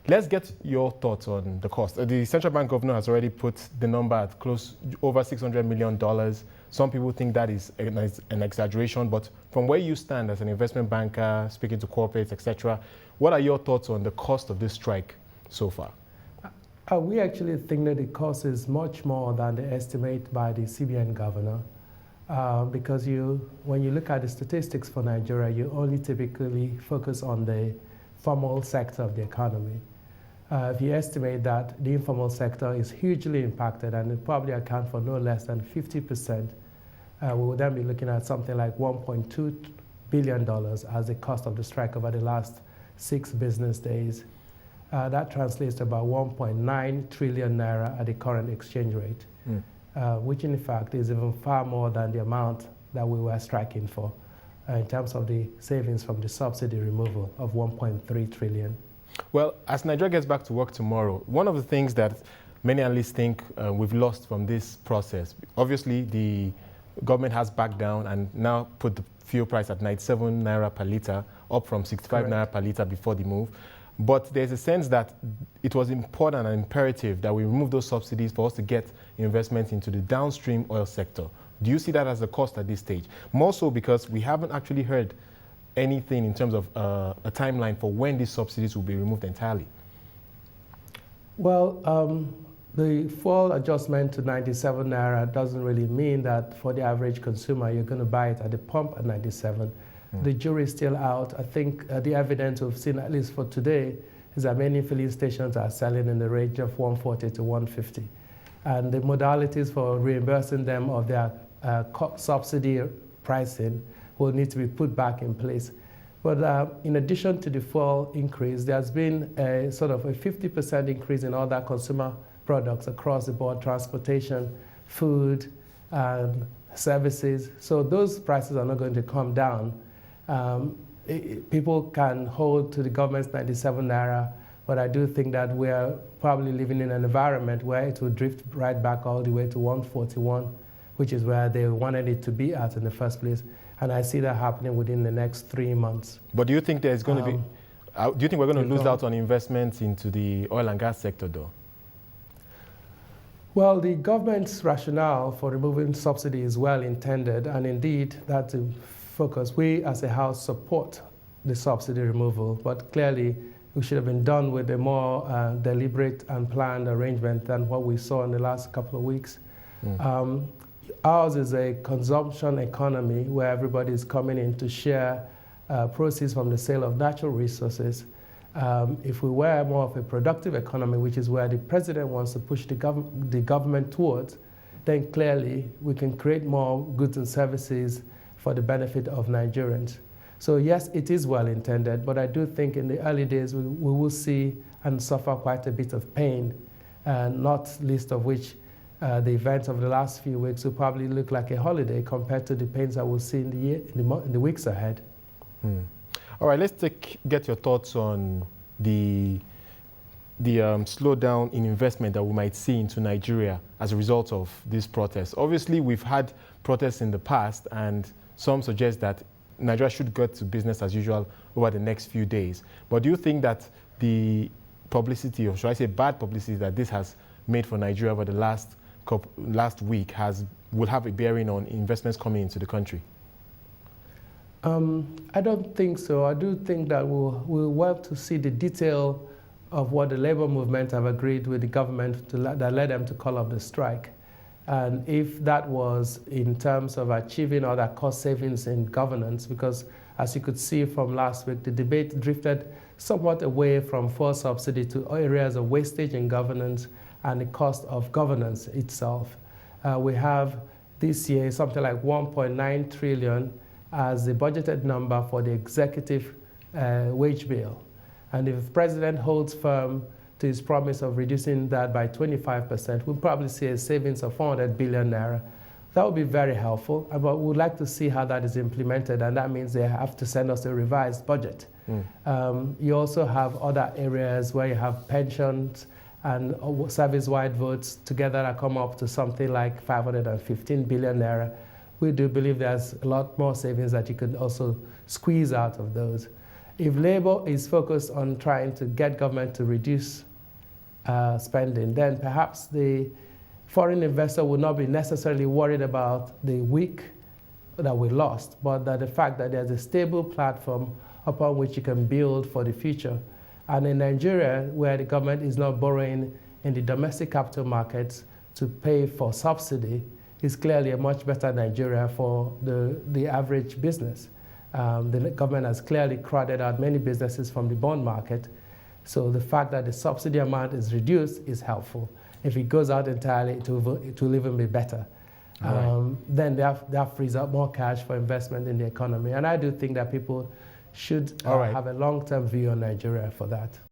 Let's get your thoughts on the cost. The central bank governor has already put the number at over $600 million. Some people think that is an exaggeration, but from where you stand as an investment banker, speaking to corporates, etc., what are your thoughts on the cost of this strike so far? We actually think that the cost is much more than the estimate by the CBN governor, because when you look at the statistics for Nigeria, you only typically focus on the formal sector of the economy. If you estimate that the informal sector is hugely impacted and it probably account for no less than 50%, we would then be looking at something like $1.2 billion as the cost of the strike over the last 6 business days. That translates to about 1.9 trillion naira at the current exchange rate, which in fact is even far more than the amount that we were striking for in terms of the savings from the subsidy removal of 1.3 trillion. Well, as Nigeria gets back to work tomorrow, one of the things that many analysts think we've lost from this process, obviously the government has backed down and now put the fuel price at 97 naira per litre, up from 65 naira per litre before the move. But there's a sense that it was important and imperative that we remove those subsidies for us to get investment into the downstream oil sector. Do you see that as a cost at this stage? More so because we haven't actually heard anything in terms of a timeline for when these subsidies will be removed entirely. Well, the full adjustment to 97 naira doesn't really mean that for the average consumer, you're going to buy it at the pump at 97. The jury is still out. I think the evidence we've seen, at least for today, is that many filling stations are selling in the range of 140 to 150. And the modalities for reimbursing them of their subsidy pricing will need to be put back in place. But in addition to the fuel increase, there's been a sort of a 50% increase in other consumer products across the board: transportation, food, services. So those prices are not going to come down. People can hold to the government's 97 naira, but I do think that we are probably living in an environment where it will drift right back all the way to 141, which is where they wanted it to be at in the first place. And I see that happening within the next 3 months. But do you think there's going to be, do you think we're going to lose out on investments into the oil and gas sector though? Well, the government's rationale for removing subsidy is well intended, and indeed that's the focus. We as a House support the subsidy removal, but clearly we should have been done with a more deliberate and planned arrangement than what we saw in the last couple of weeks. Ours is a consumption economy where everybody is coming in to share proceeds from the sale of natural resources. If we were more of a productive economy, which is where the president wants to push the government towards, then clearly we can create more goods and services for the benefit of Nigerians. So yes, it is well intended, but I do think in the early days we will see and suffer quite a bit of pain, not least of which the events of the last few weeks will probably look like a holiday compared to the pains that we'll see in the weeks ahead. All right, let's get your thoughts on the slowdown in investment that we might see into Nigeria as a result of this protest. Obviously, we've had protests in the past, and some suggest that Nigeria should get to business as usual over the next few days. But do you think that the publicity, or should I say bad publicity, that this has made for Nigeria over the last week will have a bearing on investments coming into the country? I don't think so. I do think that we'll want to see the detail of what the labor movement have agreed with the government that led them to call off the strike. And if that was in terms of achieving other cost savings in governance, because as you could see from last week, the debate drifted somewhat away from fuel subsidy to areas of wastage in governance and the cost of governance itself. We have this year something like 1.9 trillion as the budgeted number for the executive wage bill. And if the president holds firm to his promise of reducing that by 25%, we'll probably see a savings of 400 billion naira. That would be very helpful, but we'd like to see how that is implemented, and that means they have to send us a revised budget. You also have other areas where you have pensions and service-wide votes together that come up to something like 515 billion naira. We do believe there's a lot more savings that you could also squeeze out of those. If Labour is focused on trying to get government to reduce spending, then perhaps the foreign investor would not be necessarily worried about the week that we lost, but that the fact that there's a stable platform upon which you can build for the future. And in Nigeria, where the government is not borrowing in the domestic capital markets to pay for subsidy, is clearly a much better Nigeria for the average business. The government has clearly crowded out many businesses from the bond market. So the fact that the subsidy amount is reduced is helpful. If it goes out entirely, it will even be better. Then that frees up more cash for investment in the economy. And I do think that people should have a long-term view on Nigeria for that.